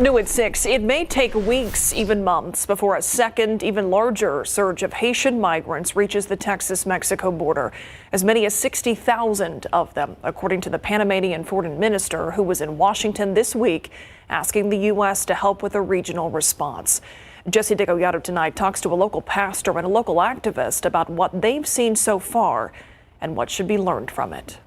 New at 6, it may take weeks, even months, before a second, even larger surge of Haitian migrants reaches the Texas-Mexico border. As many as 60,000 of them, according to the Panamanian foreign minister who was in Washington this week, asking the U.S. to help with a regional response. Jesse DeGollado tonight talks to a local pastor and a local activist about what they've seen so far and what should be learned from it.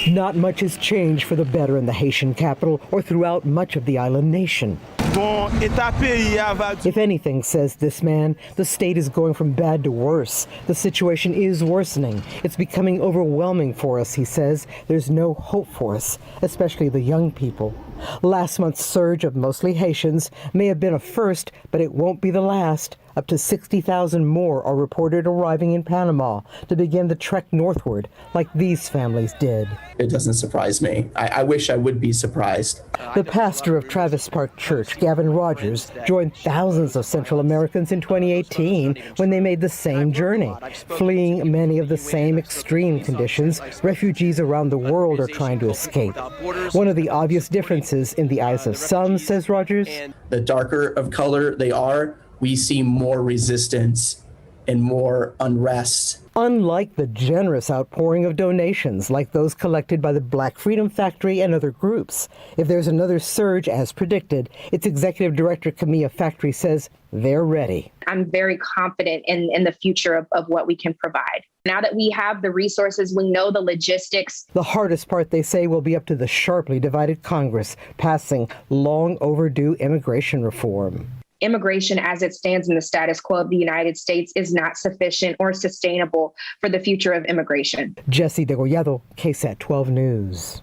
Not much has changed for the better in the Haitian capital or throughout much of the island nation. If anything, says this man, the state is going from bad to worse. The situation is worsening. It's becoming overwhelming for us, he says. There's no hope for us, especially the young people. Last month's surge of mostly Haitians may have been a first, but it won't be the last. Up to 60,000 more are reported arriving in Panama to begin the trek northward, like these families did. It doesn't surprise me. I wish I would be surprised. The pastor of Travis Park Church, Gavin Rogers, joined thousands of Central Americans in 2018 when they made the same journey. Fleeing many of the same extreme conditions, refugees around the world are trying to escape. One of the obvious differences in the eyes of some, says Rogers, the darker of color they are, we see more resistance and more unrest. Unlike the generous outpouring of donations like those collected by the Black Freedom Factory and other groups. If there's another surge as predicted, its executive director Camilla Factory says they're ready. I'm very confident in the future of what we can provide. Now that we have the resources, we know the logistics. The hardest part, they say, will be up to the sharply divided Congress passing long overdue immigration reform. Immigration as it stands in the status quo of the United States is not sufficient or sustainable for the future of immigration. Jesse DeGollado, KSAT 12 News.